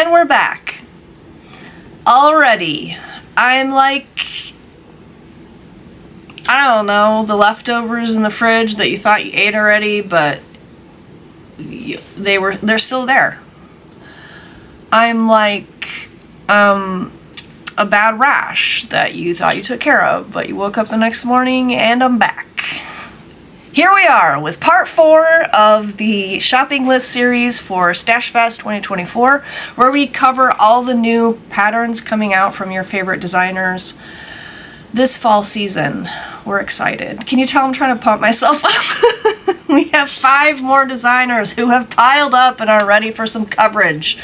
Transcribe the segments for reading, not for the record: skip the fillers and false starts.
And we're back. Already. I'm like, I don't know, the leftovers in the fridge that you thought you ate already, but they're still there. I'm like a bad rash that you thought you took care of, but you woke up the next morning and I'm back. Here we are with part 4 of the shopping list series for Stash Fest 2024, where we cover all the new patterns coming out from your favorite designers this fall season. We're excited. Can you tell I'm trying to pump myself up? We have 5 more designers who have piled up and are ready for some coverage.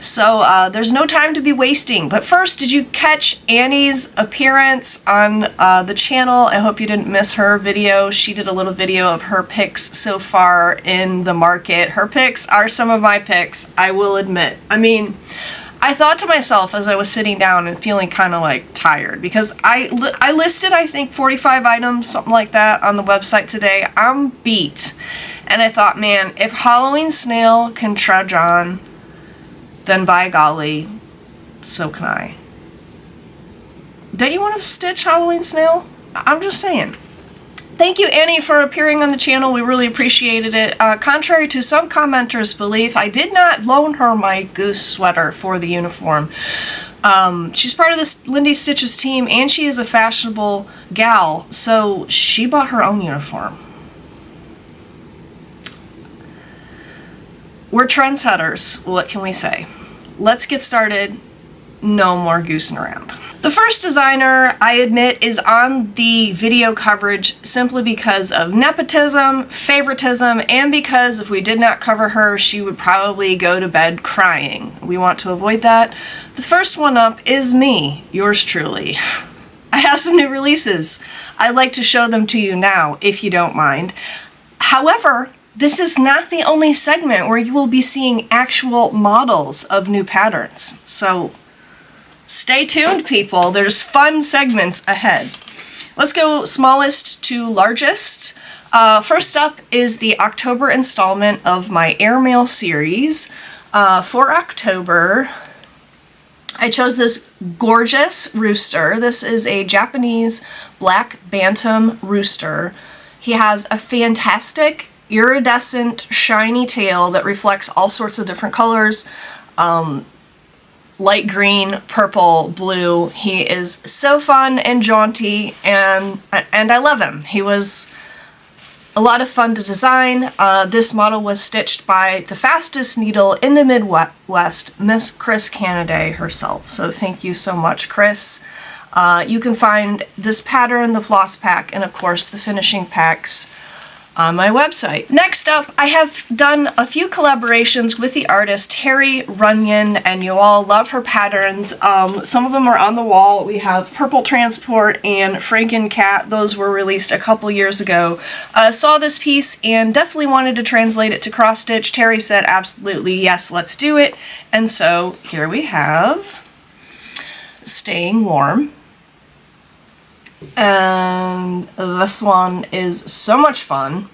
So there's no time to be wasting. But first, did you catch Annie's appearance on the channel? I hope you didn't miss her video. She did a little video of her picks so far in the market. Her picks are some of my picks, I will admit. I mean, I thought to myself as I was sitting down and feeling kind of like tired, because I listed, I think, 45 items, something like that, on the website today. I'm beat. And I thought, man, if Halloween Snail can trudge on, then by golly, so can I. Don't you want to stitch Halloween Snail? I'm just saying. Thank you, Annie, for appearing on the channel. We really appreciated it. Contrary to some commenters' belief, I did not loan her my goose sweater for the uniform. She's part of this Lindy Stitches team, and she is a fashionable gal, so she bought her own uniform. We're trendsetters, what can we say? Let's get started. No more goosing around. The first designer, I admit, is on the video coverage simply because of nepotism, favoritism, and because if we did not cover her, she would probably go to bed crying. We want to avoid that. The first one up is me, yours truly. I have some new releases. I'd like to show them to you now, if you don't mind. However, this is not the only segment where you will be seeing actual models of new patterns. So stay tuned, people. There's fun segments ahead. Let's go smallest to largest. First up is the October installment of my Airmail series. For October, I chose this gorgeous rooster. This is a Japanese black bantam rooster. He has a fantastic iridescent shiny tail that reflects all sorts of different colors. Light green, purple, blue. He is so fun and jaunty, and I love him. He was a lot of fun to design. This model was stitched by the fastest needle in the Midwest, Miss Chris Canaday herself. So thank you so much, Chris. You can find this pattern, the floss pack, and of course the finishing packs on my website. Next up, I have done a few collaborations with the artist Terry Runyon, and you all love her patterns. Some of them are on the wall. We have Purple Transport and Franken Cat. Those were released a couple years ago. Saw this piece and definitely wanted to translate it to cross stitch. Terry said absolutely yes, let's do it. And so here we have Staying Warm. And this one is so much fun.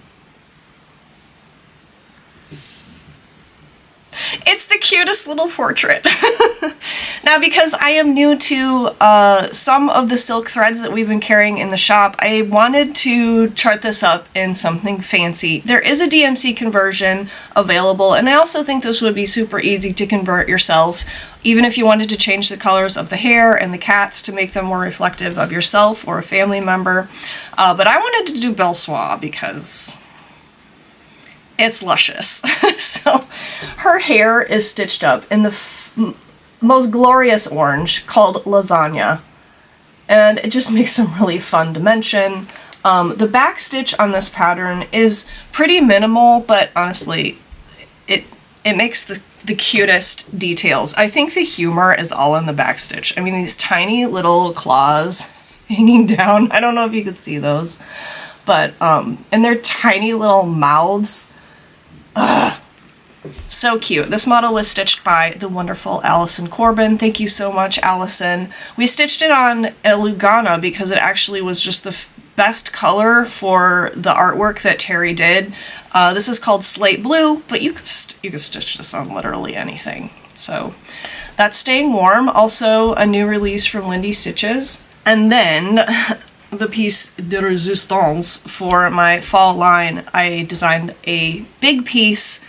It's the cutest little portrait. Now, because I am new to some of the silk threads that we've been carrying in the shop, I wanted to chart this up in something fancy. There is a DMC conversion available, and I also think this would be super easy to convert yourself, even if you wanted to change the colors of the hair and the cats to make them more reflective of yourself or a family member. But I wanted to do Belle Soie because it's luscious. So her hair is stitched up in the most glorious orange called Lasagna, and it just makes some really fun dimension. The back stitch on this pattern is pretty minimal, but honestly, it makes the cutest details. I think the humor is all in the back stitch. I mean, these tiny little claws hanging down. I don't know if you could see those, but and their tiny little mouths. So cute. This model was stitched by the wonderful Allison Corbin. Thank you so much, Allison. We stitched it on a Lugana because it actually was just the best color for the artwork that Terry did. This is called Slate Blue, but you could stitch this on literally anything. So that's staying warm. Also a new release from Lindy Stitches. And then the piece de resistance for my fall line, I designed a big piece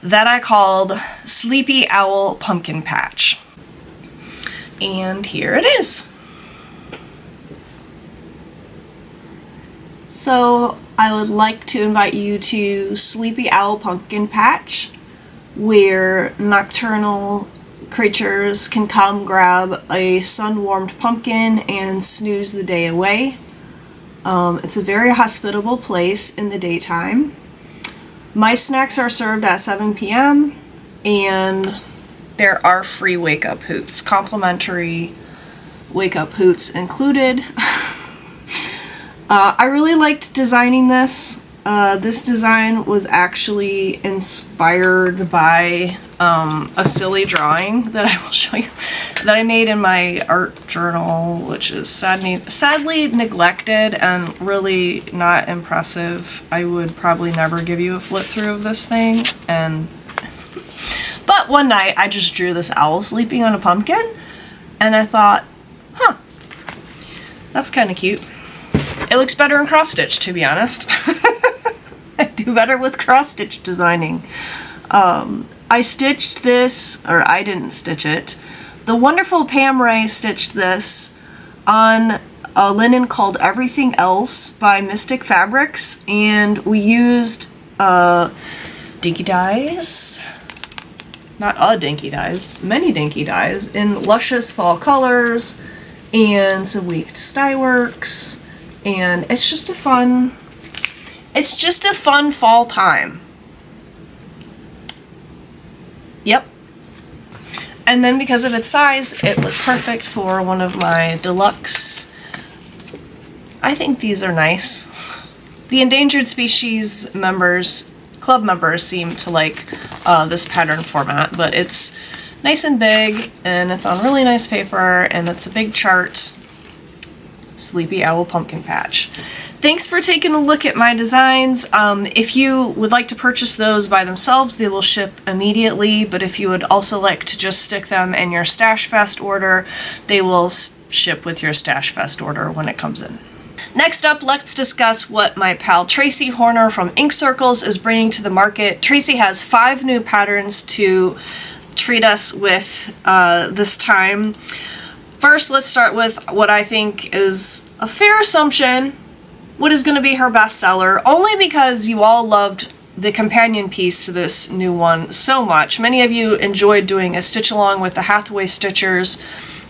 that I called Sleepy Owl Pumpkin Patch. And here it is. So I would like to invite you to Sleepy Owl Pumpkin Patch, where nocturnal creatures can come grab a sun-warmed pumpkin and snooze the day away. It's a very hospitable place in the daytime. My snacks are served at 7 p.m. and there are free wake-up hoots, complimentary wake-up hoots included. I really liked designing this. This design was actually inspired by a silly drawing that I will show you that I made in my art journal, which is sadly neglected and really not impressive. I would probably never give you a flip through of this thing. But one night I just drew this owl sleeping on a pumpkin and I thought, huh, that's kind of cute. It looks better in cross stitch, to be honest. I do better with cross stitch designing. I stitched this, or I didn't stitch it. The wonderful Pam Ray stitched this on a linen called Everything Else by Mystic Fabrics, and we used dinky dyes. Not a dinky dyes, many dinky dyes in luscious fall colors and some weaved stye works, and it's just a fun fall time. Yep. And then because of its size, it was perfect for one of my deluxe. I think these are nice. The endangered species members, club members, seem to like this pattern format, but it's nice and big and it's on really nice paper and it's a big chart. Sleepy Owl Pumpkin Patch. Thanks for taking a look at my designs. If you would like to purchase those by themselves, they will ship immediately, but if you would also like to just stick them in your Stash Fest order, they will ship with your Stash Fest order when it comes in. Next up, let's discuss what my pal Tracy Horner from Ink Circles is bringing to the market. Tracy has 5 new patterns to treat us with this time. First, let's start with what I think is a fair assumption, what is going to be her bestseller, only because you all loved the companion piece to this new one so much. Many of you enjoyed doing a stitch along with the Hathaway Stitchers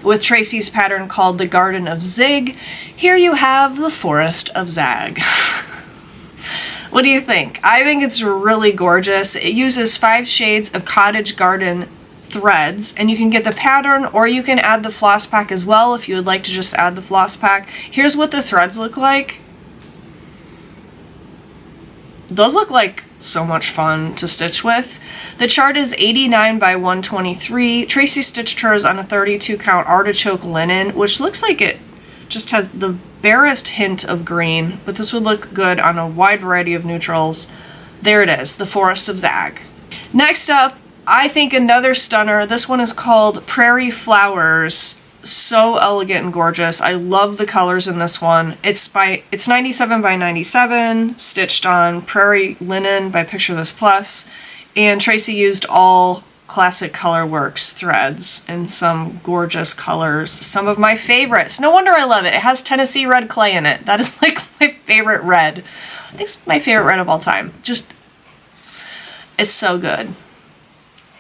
with Tracy's pattern called the Garden of Zig. Here you have the Forest of Zag. What do you think? I think it's really gorgeous. It uses 5 shades of Cottage Garden threads, and you can get the pattern or you can add the floss pack as well if you would like to just add the floss pack. Here's what the threads look like. Those look like so much fun to stitch with. The chart is 89 by 123. Tracy stitched hers on a 32 count artichoke linen, which looks like it just has the barest hint of green, but this would look good on a wide variety of neutrals. There it is, the Forest of Zag. Next up, I think another stunner. This one is called Prairie Flowers. So elegant and gorgeous. I love the colors in this one. It's 97 by 97, stitched on prairie linen by Picture This Plus, and Tracy used all Classic Colorworks threads in some gorgeous colors. Some of my favorites. No wonder I love it. It has Tennessee red clay in it. That is like my favorite red. I think it's my favorite red of all time. Just, it's so good.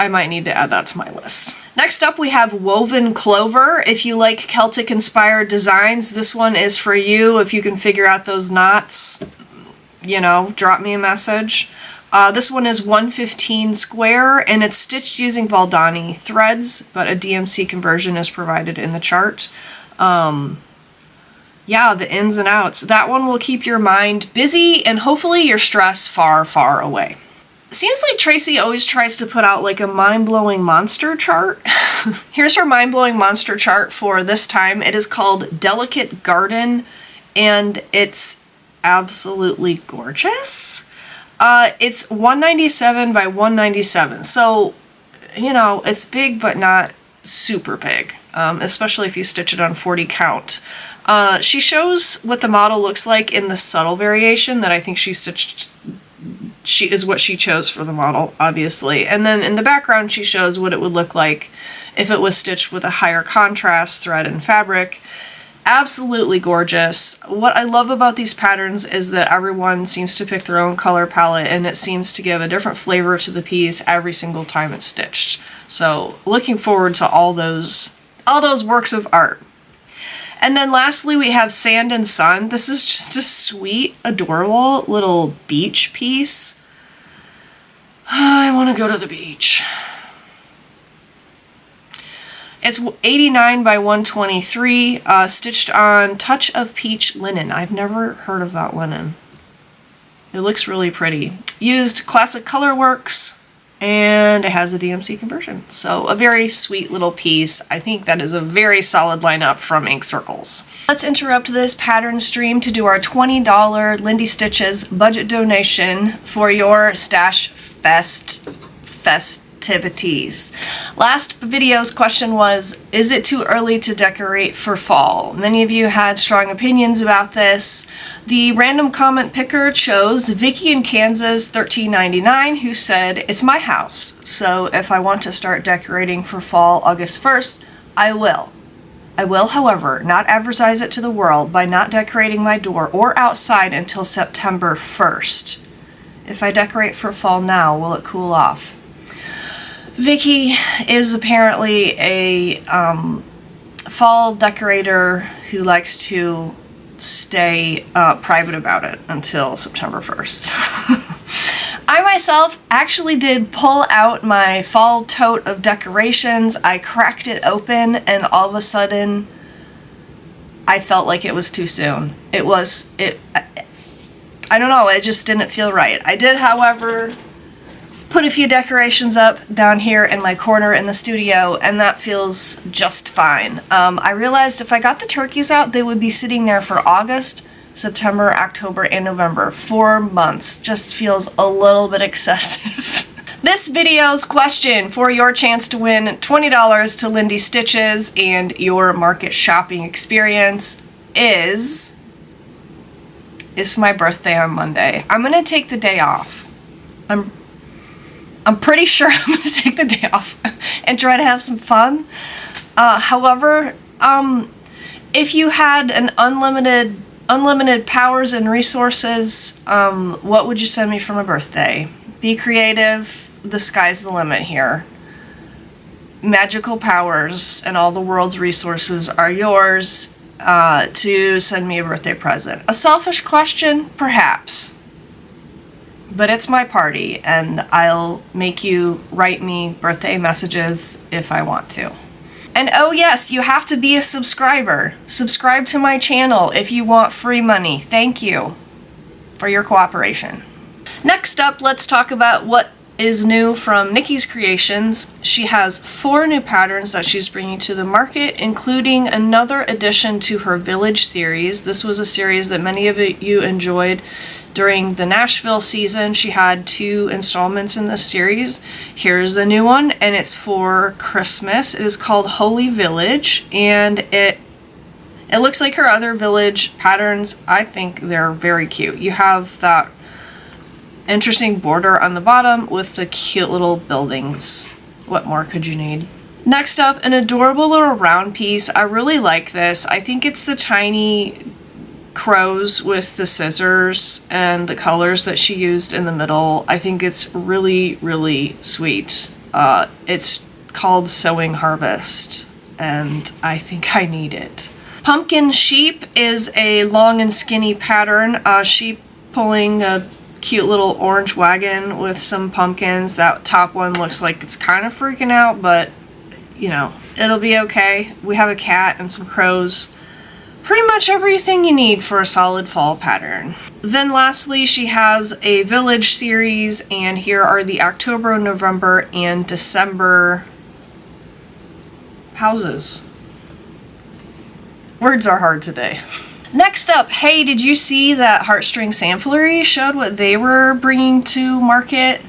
I might need to add that to my list. Next up, we have Woven Clover. If you like Celtic inspired designs, this one is for you. If you can figure out those knots, you know, drop me a message. This one is 115 square and it's stitched using Valdani threads, but a DMC conversion is provided in the chart. Yeah, the ins and outs. That one will keep your mind busy and hopefully your stress far, far away. Seems like Tracy always tries to put out like a mind-blowing monster chart. Here's her mind-blowing monster chart for this time. It is called Delicate Garden, and it's absolutely gorgeous. It's 197 by 197. So you know, it's big but not super big, especially if you stitch it on 40 count. She shows what the model looks like in the subtle variation that I think she is what she chose for the model, obviously. And then in the background, she shows what it would look like if it was stitched with a higher contrast thread and fabric. Absolutely gorgeous. What I love about these patterns is that everyone seems to pick their own color palette, and it seems to give a different flavor to the piece every single time it's stitched. So looking forward to all those works of art. And then lastly, we have Sand and Sun. This is just a sweet, adorable little beach piece. I want to go to the beach. It's 89 by 123, stitched on Touch of Peach linen. I've never heard of that linen. It looks really pretty. Used Classic Colorworks, and it has a DMC conversion. So a very sweet little piece. I think that is a very solid lineup from Ink Circles. Let's interrupt this pattern stream to do our $20 Lindy Stitches budget donation for your Stash Fest festivities. Last video's question was, is it too early to decorate for fall? Many of you had strong opinions about this. The random comment picker chose Vicky in Kansas 1399, who said, it's my house, so if I want to start decorating for fall August 1st, I will. I will, however, not advertise it to the world by not decorating my door or outside until September 1st. If I decorate for fall now, will it cool off? Vicky is apparently a fall decorator who likes to stay private about it until September 1st. I myself actually did pull out my fall tote of decorations. I cracked it open, and all of a sudden I felt like it was too soon. I don't know, it just didn't feel right. I did, however, put a few decorations up down here in my corner in the studio, and that feels just fine. I realized if I got the turkeys out, they would be sitting there for August, September, October, and November. 4 months just feels a little bit excessive. This video's question for your chance to win $20 to Lindy Stitches and your market shopping experience is, it's my birthday on Monday. I'm gonna take the day off. I'm pretty sure I'm going to take the day off and try to have some fun. However, if you had an unlimited powers and resources, what would you send me for my birthday? Be creative. The sky's the limit here. Magical powers and all the world's resources are yours to send me a birthday present. A selfish question? Perhaps. But it's my party, and I'll make you write me birthday messages if I want to. And oh yes, you have to be a subscriber. Subscribe to my channel if you want free money. Thank you for your cooperation. Next up, let's talk about what is new from Nikki's Creations. She has 4 new patterns that she's bringing to the market, including another addition to her Village series. This was a series that many of you enjoyed during the Nashville season. She had 2 installments in this series. Here's the new one, and it's for Christmas. It is called Holy Village, and it looks like her other Village patterns. I think they're very cute. You have that interesting border on the bottom with the cute little buildings. What more could you need? Next up, an adorable little round piece. I really like this. I think it's the tiny crows with the scissors and the colors that she used in the middle. I think it's really, really sweet. It's called Sewing Harvest, and I think I need it. Pumpkin Sheep is a long and skinny pattern. Sheep pulling a cute little orange wagon with some pumpkins. That top one looks like it's kind of freaking out, but you know, it'll be okay. We have a cat and some crows. Pretty much everything you need for a solid fall pattern. Then lastly, she has a Village series, and here are the October, November, and December houses. Words are hard today. Next up, hey, did you see that Heartstring Samplery showed what they were bringing to market?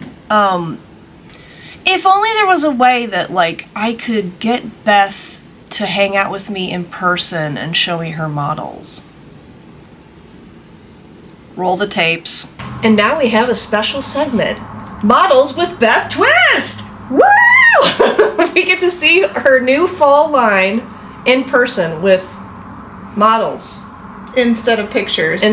If only there was a way that, like, I could get Beth to hang out with me in person and show me her models. Roll the tapes. And now we have a special segment. Models with Beth Twist! Woo! We get to see her new fall line in person with models. Instead of pictures.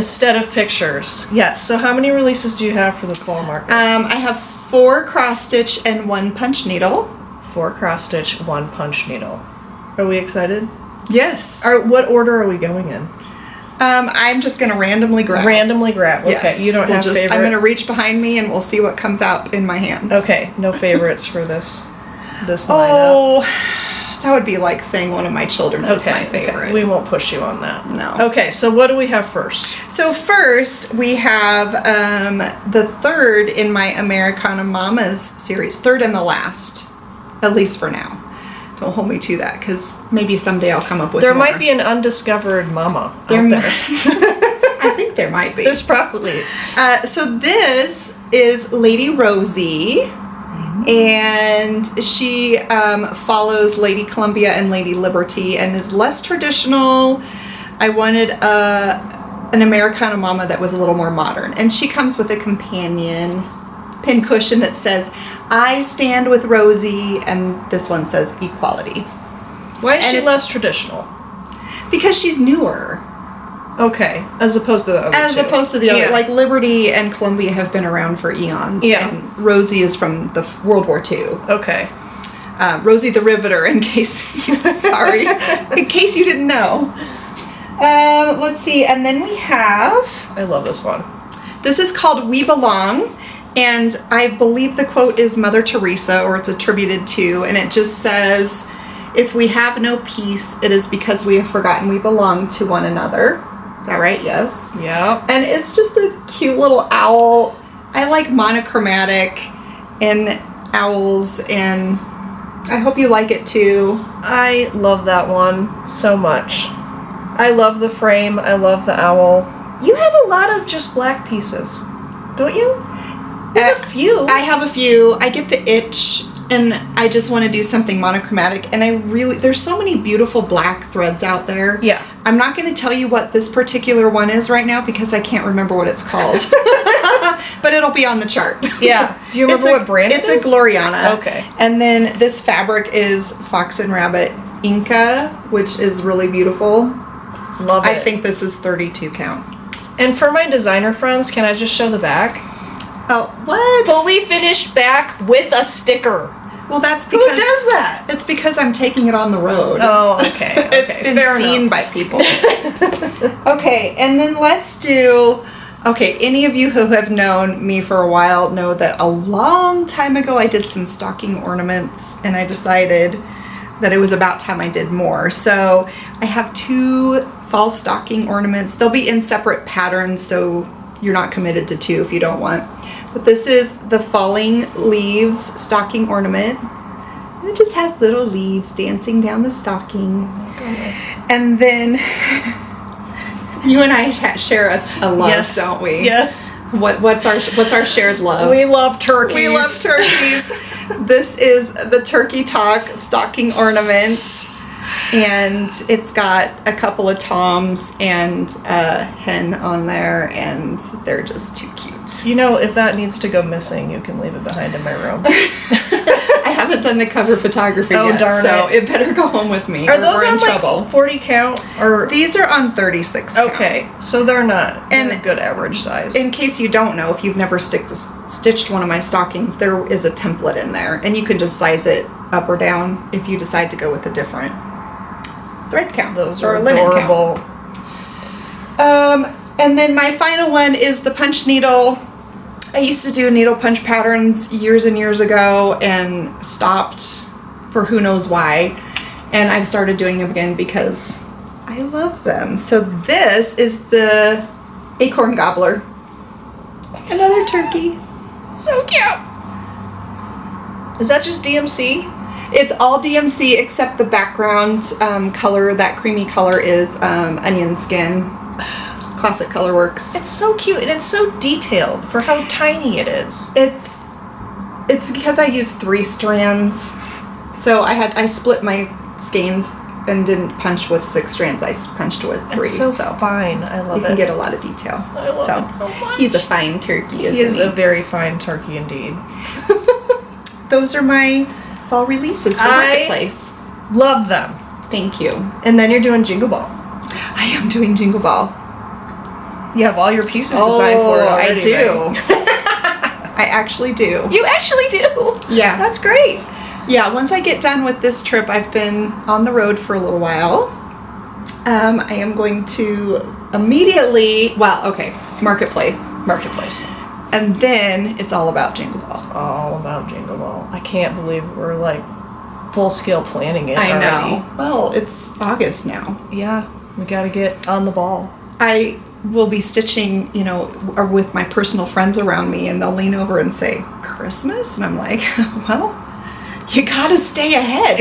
Yes. So how many releases do you have for the fall market? I have 4 cross stitch and 1 punch needle. 4 cross stitch, 1 punch needle. Are we excited? Yes. What order are we going in? I'm just going to randomly grab. Okay, yes. You don't have favorite? I'm going to reach behind me and we'll see what comes out in my hands. Okay, no favorites for this lineup. Oh, that would be like saying one of my children was my favorite. Okay. We won't push you on that. No. Okay, so what do we have first? So first we have the 3rd in my Americana Mamas series. 3rd and the last, at least for now. Don't hold me to that, because maybe someday I'll come up with There more. might be an undiscovered mama out there. I think there might be. There's probably. So this is Lady Rosie, and she follows Lady Columbia and Lady Liberty and is less traditional. I wanted an Americana Mama that was a little more modern, and she comes with a companion pin cushion that says, "I stand with Rosie," and this one says equality. Why is she less traditional? Because she's newer. Okay, as opposed to the other As two. opposed to the other. Like, Liberty and Columbia have been around for eons. Yeah. And Rosie is from the World War II. Okay. Rosie the Riveter, in case you didn't know. Let's see, and then we have... I love this one. This is called We Belong. And I believe the quote is Mother Teresa, or it's attributed to, and it just says, "If we have no peace, it is because we have forgotten we belong to one another." Is that right? Yes. Yeah. And it's just a cute little owl. I like monochromatic and owls, and I hope you like it too. I love that one so much. I love the frame. I love the owl. You have a lot of just black pieces, don't you? A few. I have a few. I get the itch, and I just want to do something monochromatic. And there's so many beautiful black threads out there. Yeah. I'm not going to tell you what this particular one is right now because I can't remember what it's called. But it'll be on the chart. Yeah. Do you remember what brand it is? It's a Gloriana. Okay. And then this fabric is Fox and Rabbit Inca, which is really beautiful. Love it. I think this is 32 count. And for my designer friends, can I just show the back? Oh, what? Fully finished back with a sticker. Well, that's because... Who does that? It's because I'm taking it on the road. Oh, okay. It's been seen by people. Okay, and then let's do... Okay, any of you who have known me for a while know that a long time ago I did some stocking ornaments, and I decided that it was about time I did more. So I have 2 fall stocking ornaments. They'll be in separate patterns, so you're not committed to 2 if you don't want. But this is the Falling Leaves stocking ornament. And it just has little leaves dancing down the stocking. Oh my goodness. And then you and I share a love, Yes. don't we? Yes. What's our shared love? We love turkeys. We love turkeys. This is the Turkey Talk stocking ornament. And it's got a couple of toms and a hen on there, and they're just too cute. You know, if that needs to go missing, you can leave it behind in my room. I haven't done the cover photography yet, darn so it. it better go home with me. Are those we're in on trouble. like 40 count? Or These are on 36 count. okay, so they're not And a good average size. In case you don't know, if you've never stitched one of my stockings, there is a template in there, and you can just size it up or down if you decide to go with a different thread count. Those or are linen adorable. count. And then my final one is the punch needle. I used to do needle punch patterns years and years ago and stopped for who knows why. And I've started doing them again because I love them. So this is the Acorn Gobbler. Another turkey. So cute. Is that just DMC? It's all DMC except the background color, that creamy color is onion skin. Classic Colorworks. It's so cute and it's so detailed for how tiny it is. It's It's because I used 3 strands. So I split my skeins and didn't punch with 6 strands. I punched with 3. It's so fine. I love it. You can get a lot of detail. I love it so much. He's a fine turkey, isn't he? He is a very fine turkey indeed. Those are my fall releases for Marketplace. Love them. Thank you. And then you're doing Jingle Ball. I am doing Jingle Ball. You have all your pieces designed for it already. I do. Right? I actually do. You actually do? Yeah. That's great. Yeah, once I get done with this trip, I've been on the road for a little while. I am going to immediately, Marketplace. And then it's all about Jingle Ball. It's all about Jingle Ball. I can't believe we're like full scale planning it I already. know. Well, it's August now. Yeah, we gotta get on the ball. I will be stitching, or with my personal friends around me, and they'll lean over and say, Christmas? And I'm like, well, you gotta stay ahead.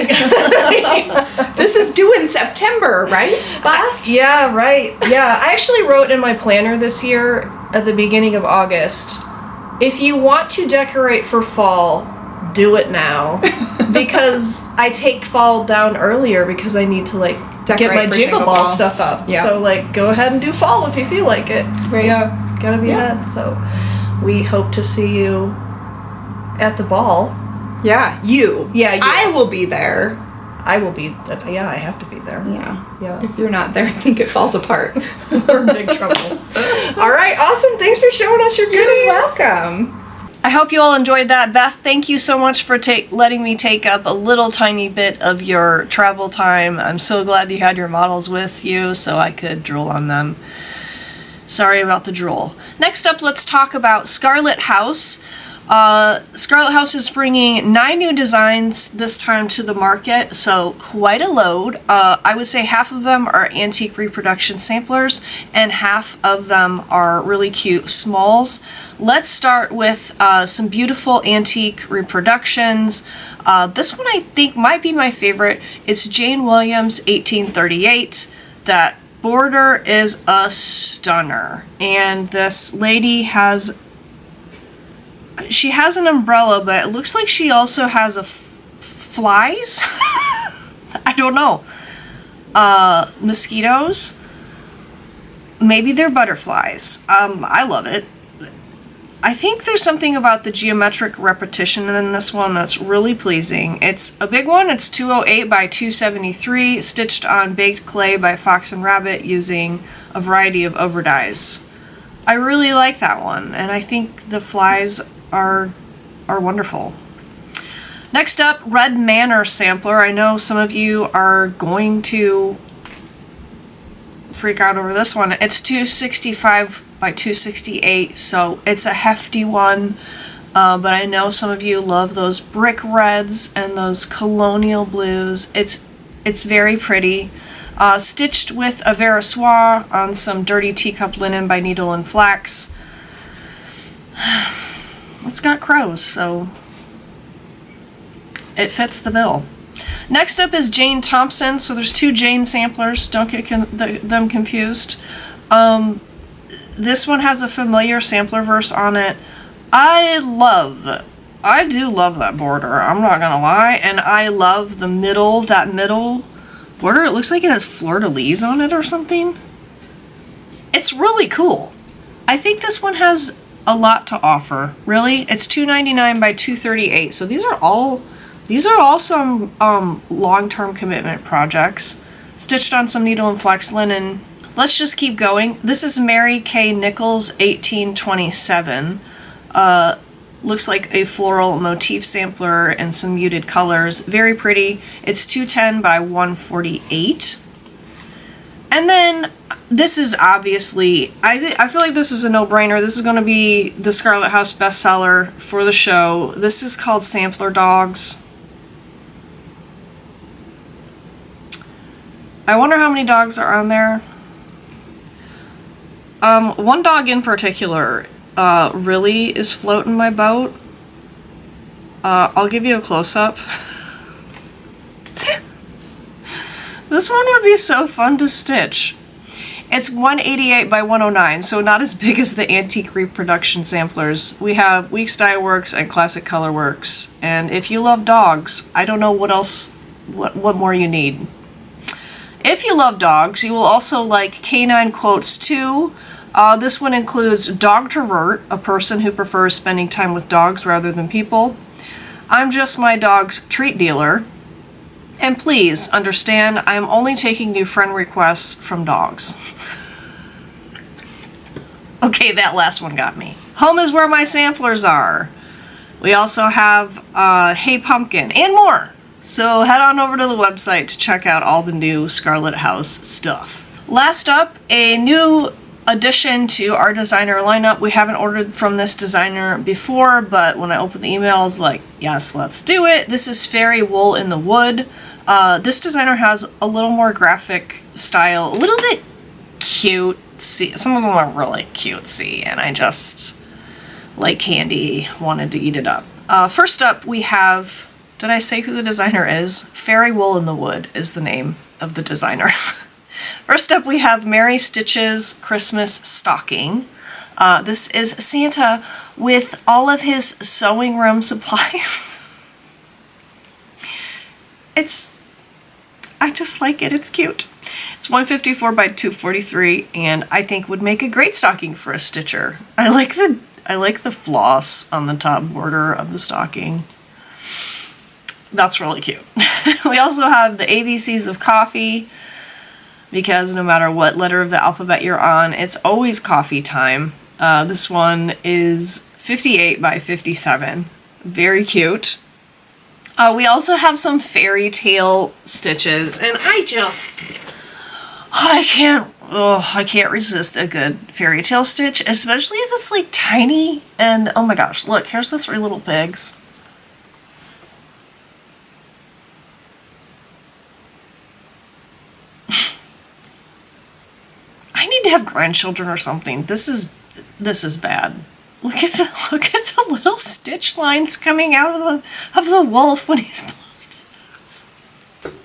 This is due in September, right, boss? Yeah, right. Yeah, I actually wrote in my planner this year at the beginning of August, if you want to decorate for fall, do it now. Because I take fall down earlier because I need to get my Jingle Ball stuff up. Yeah. So go ahead and do fall if you feel like it. Right. Yeah, gotta be ahead. So we hope to see you at the ball. Yeah, you. Yeah, you. I will be there. I will be. Yeah, I have to be there. Yeah. If you're not there, I think it falls apart. We're in big trouble. All right, awesome. Thanks for showing us your goodies. You're welcome. I hope you all enjoyed that. Beth, thank you so much for letting me take up a little tiny bit of your travel time. I'm so glad you had your models with you so I could drool on them. Sorry about the drool. Next up, let's talk about Scarlet House. Scarlet House is bringing 9 new designs this time to the market, so quite a load. I would say half of them are antique reproduction samplers and half of them are really cute smalls. Let's start with some beautiful antique reproductions. This one I think might be my favorite. It's Jane Williams 1838. That border is a stunner, and this lady has an umbrella, but it looks like she also has flies. I don't know. Mosquitoes. Maybe they're butterflies. I love it. I think there's something about the geometric repetition in this one that's really pleasing. It's a big one. It's 208 by 273, stitched on baked clay by Fox and Rabbit using a variety of overdyes. I really like that one, and I think the flies are wonderful. Next up, Red Manor sampler. I know some of you are going to freak out over this one. It's 265 by 268, so it's a hefty one, but I know some of you love those brick reds and those colonial blues. It's very pretty. Stitched with a Verissois on some dirty teacup linen by Needle and Flax. It's got crows, so it fits the bill. Next up is Jane Thompson. So there's 2 Jane samplers. Don't get them confused. This one has a familiar sampler verse on it. I do love that border. I'm not gonna lie. And I love that middle border. It looks like it has fleur-de-lis on it or something. It's really cool. I think this one has a lot to offer. Really, it's $2.99 by $2.38. So these are all some long-term commitment projects, stitched on some Needle and Flax linen. Let's just keep going. This is Mary Kay Nichols 1827. Looks like a floral motif sampler and some muted colors. Very pretty. It's 210 by 148. And then this is obviously, I feel like this is a no-brainer. This is going to be the Scarlet House bestseller for the show. This is called Sampler Dogs. I wonder how many dogs are on there. One dog in particular really is floating my boat. I'll give you a close-up. This one would be so fun to stitch. It's 188 by 109, so not as big as the Antique Reproduction Samplers. We have Weeks Dye Works and Classic Color Works. And if you love dogs, I don't know what else, what more you need. If you love dogs, you will also like Canine Quotes 2. This one includes Dog Trovert, a person who prefers spending time with dogs rather than people. I'm just my dog's treat dealer. And please understand, I'm only taking new friend requests from dogs. Okay, that last one got me. Home is where my samplers are. We also have Hey Pumpkin and more. So head on over to the website to check out all the new Scarlet House stuff. Last up, a new addition to our designer lineup. We haven't ordered from this designer before, but when I opened the email, I was like, yes, let's do it. This is Fairy Wool in the Wood. This designer has a little more graphic style, a little bit cutesy. Some of them are really cutesy, and I just, like candy, wanted to eat it up. First up, we have, did I say who the designer is? Fairy Wool in the Wood is the name of the designer. First up, we have Lindy Stitches Christmas Stocking. This is Santa with all of his sewing room supplies. I just like it. It's cute. It's 154 by 243, and I think would make a great stocking for a stitcher. I like the floss on the top border of the stocking. That's really cute. We also have the ABCs of coffee, because no matter what letter of the alphabet you're on, it's always coffee time. This one is 58 by 57. Very cute. We also have some fairy tale stitches, and I can't resist a good fairy tale stitch, especially if it's like tiny. And oh my gosh, look, here's the three little pigs. I need to have grandchildren or something. This is bad. Look at the little stitch lines coming out of the wolf when he's blowing.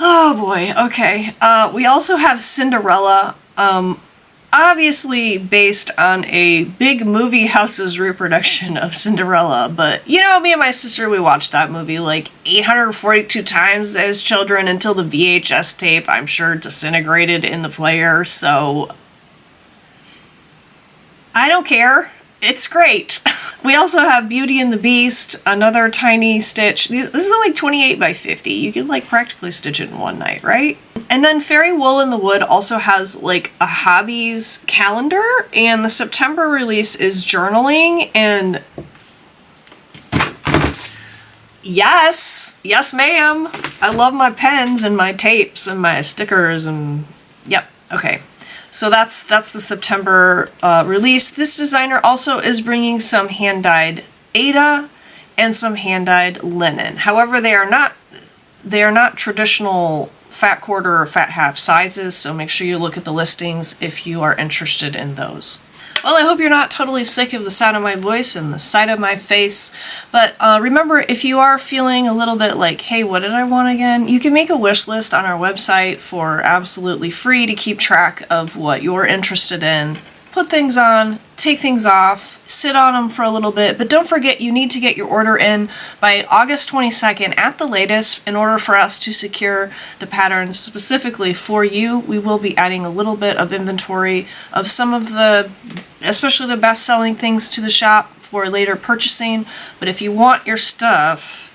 Oh boy. Okay. We also have Cinderella. Obviously based on a big movie house's reproduction of Cinderella, but you know, me and my sister, we watched that movie like 842 times as children until the VHS tape, I'm sure, disintegrated in the player, so I don't care. It's great. We also have Beauty and the Beast, another tiny stitch. This is only 28 by 50. You could like practically stitch it in one night, right? And then Fairy Wool in the Wood also has like a hobbies calendar, and the September release is journaling, and yes ma'am. I love my pens and my tapes and my stickers and yep, okay. So that's the September release. This designer also is bringing some hand-dyed Aida and some hand-dyed linen. However, they are not traditional fat quarter or fat half sizes, so make sure you look at the listings if you are interested in those. Well, I hope you're not totally sick of the sound of my voice and the sight of my face, but remember, if you are feeling a little bit like, hey, what did I want again? You can make a wish list on our website for absolutely free to keep track of what you're interested in. Put things on, take things off, sit on them for a little bit, but don't forget you need to get your order in by August 22nd at the latest in order for us to secure the patterns specifically for you. We will be adding a little bit of inventory of some of the, especially the best-selling things to the shop for later purchasing, but if you want your stuff,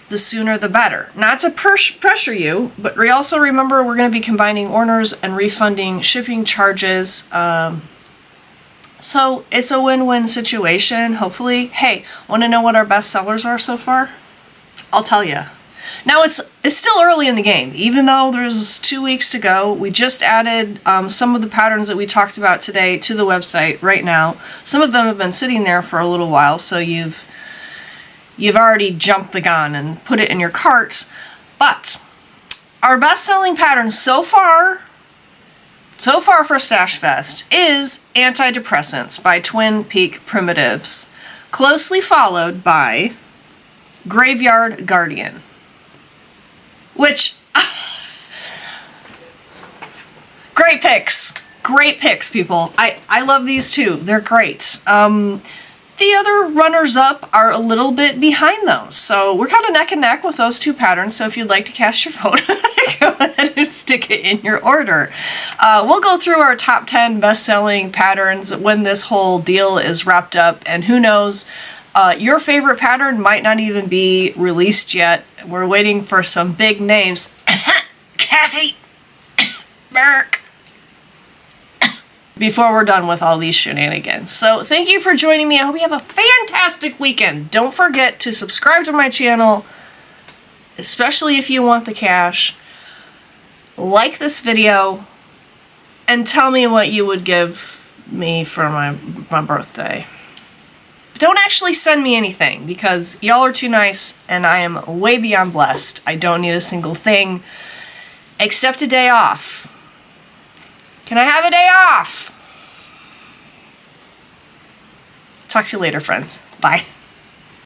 the sooner the better. Not to pressure you, but we also remember we're going to be combining orders and refunding shipping charges. So it's a win-win situation, hopefully. Hey, want to know what our best sellers are so far? I'll tell you. Now it's still early in the game, even though there's 2 weeks to go. We just added some of the patterns that we talked about today to the website right now. Some of them have been sitting there for a little while, so you've already jumped the gun and put it in your cart. But our best-selling pattern so far for Stash Fest is Antidepressants by Twin Peak Primitives, closely followed by Graveyard Guardian, which Great picks. Great picks, people. I love these too. They're great. The other runners-up are a little bit behind those. So we're kind of neck and neck with those two patterns. So if you'd like to cast your vote, go ahead and stick it in your order. We'll go through our top 10 best-selling patterns when this whole deal is wrapped up. And who knows, your favorite pattern might not even be released yet. We're waiting for some big names. Kathy! Merrick! Before we're done with all these shenanigans. So thank you for joining me. I hope you have a fantastic weekend. Don't forget to subscribe to my channel, especially if you want the cash. Like this video, and tell me what you would give me for my birthday. Don't actually send me anything, because y'all are too nice, and I am way beyond blessed. I don't need a single thing, except a day off. Can I have a day off? Talk to you later, friends. Bye.